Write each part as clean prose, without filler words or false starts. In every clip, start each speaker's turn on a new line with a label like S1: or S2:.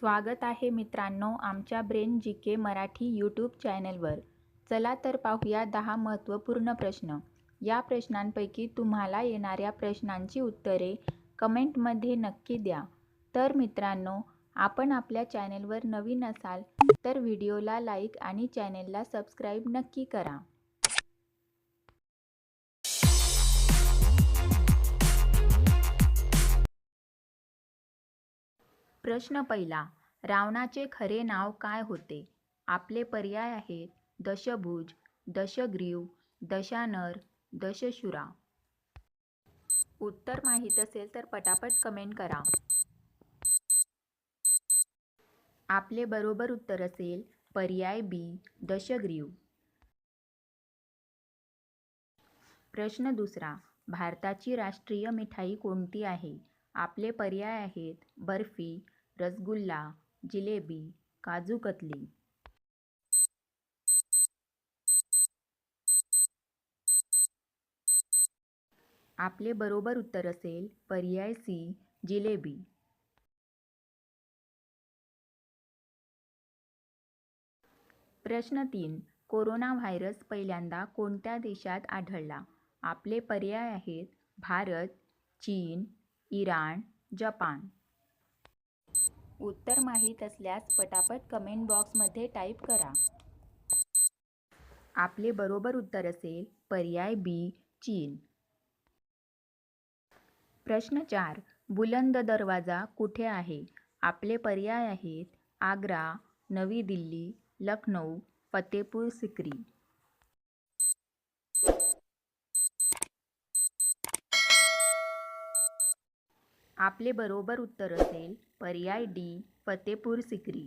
S1: स्वागत आहे मित्रांनो आमच्या ब्रेन जी के मराठी यूट्यूब चॅनलवर. चला तर पाहूया 10 महत्त्वपूर्ण प्रश्न. या प्रश्नांपैकी तुम्हाला येणाऱ्या प्रश्नांची उत्तरे कमेंटमध्ये नक्की द्या. तर मित्रांनो, आपण आपल्या चॅनलवर नवीन असाल तर व्हिडिओला लाईक आणि चॅनलला सबस्क्राईब नक्की करा. प्रश्न पहिला. रावणाचे खरे नाव काय होते? आपले पर्याय आहेत दशभुज, दशग्रीव, दशानर, दशशूरा. उत्तर माहीत असेल तर पटापट कमेंट करा. आपले बरोबर उत्तर असेल पर्याय बी, दशग्रीव. प्रश्न दुसरा. भारताची राष्ट्रीय मिठाई कोणती आहे? आपले पर्याय आहेत बर्फी, रसगुल्ला, जिलेबी, काजू कतली. आपले बरोबर उत्तर असेल पर्याय सी, जिलेबी. प्रश्न 3. कोरोना व्हायरस पहिल्यांदा कोणत्या देशात आढळला? आपले पर्याय आहेत भारत, चीन, इराण, जपान. उत्तर माहीत असल्यास पटापट कमेंट बॉक्समध्ये टाईप करा. आपले बरोबर उत्तर असेल पर्याय बी, चीन. प्रश्न 4. बुलंद दरवाजा कुठे आहे? आपले पर्याय आहेत आग्रा, नवी दिल्ली, लखनौ, फतेपूर सिक्री. आपले बरोबर उत्तर असेल पर्याय डी, फतेपूर सिक्री.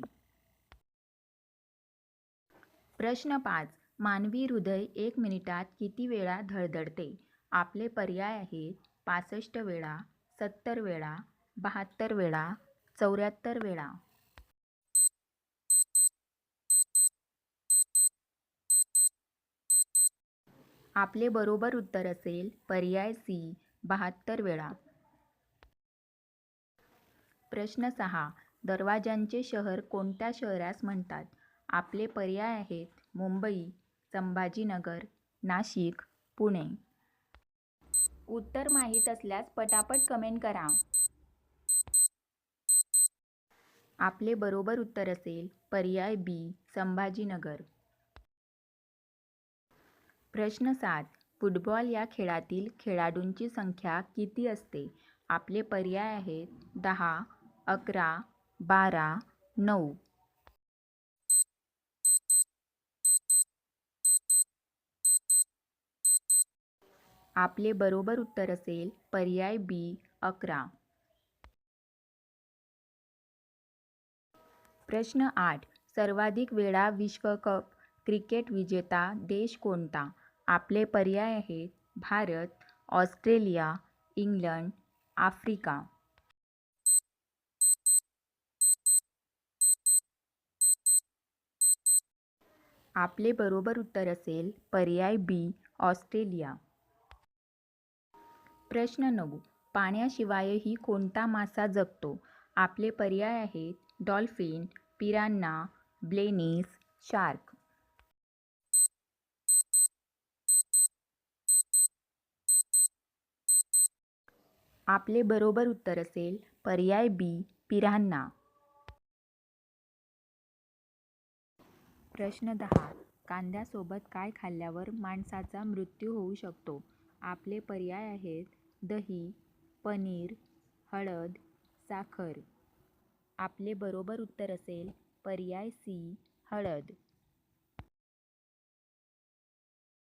S1: प्रश्न 5. मानवी हृदय 1 मिनिटात किती वेळा धडधडते? आपले पर्याय आहेत 65 वेळा, 70 वेळा, 72 वेळा, 74 वेळा. आपले बरोबर उत्तर असेल पर्याय सी, 72 वेळा. प्रश्न 6. दरवाजांचे शहर कोणत्या शहरास म्हणतात? आपले पर्याय आहेत मुंबई, संभाजीनगर, नाशिक, पुणे. उत्तर माहीत असल्यास पटापट कमेंट करा. आपले बरोबर उत्तर असेल पर्याय बी, संभाजीनगर. प्रश्न 7. फुटबॉल या खेळातील खेळाडूंची संख्या किती असते? आपले पर्याय आहेत 10, 11, 12, 9. आपले बरोबर उत्तर असेल पर्याय बी, 11. प्रश्न 8. सर्वाधिक वेळा विश्वकप क्रिकेट विजेता देश कोणता? आपले पर्याय आहेत भारत, ऑस्ट्रेलिया, इंग्लंड, आफ्रिका. आपले बरोबर उत्तर असेल पर्याय बी, ऑस्ट्रेलिया. प्रश्न 9. पाण्याशिवायही कोणता मासा जगतो? आपले पर्याय आहेत डॉल्फिन, पिरान्हा, ब्लेनीस, शार्क. आपले बरोबर उत्तर असेल पर्याय बी, पिरान्हा. प्रश्न 10. कांद्यासोबत काय खाल्ल्यावर माणसाचा मृत्यू होऊ शकतो? आपले पर्याय आहेत दही, पनीर, हळद, साखर. आपले बरोबर उत्तर असेल पर्याय सी, हळद.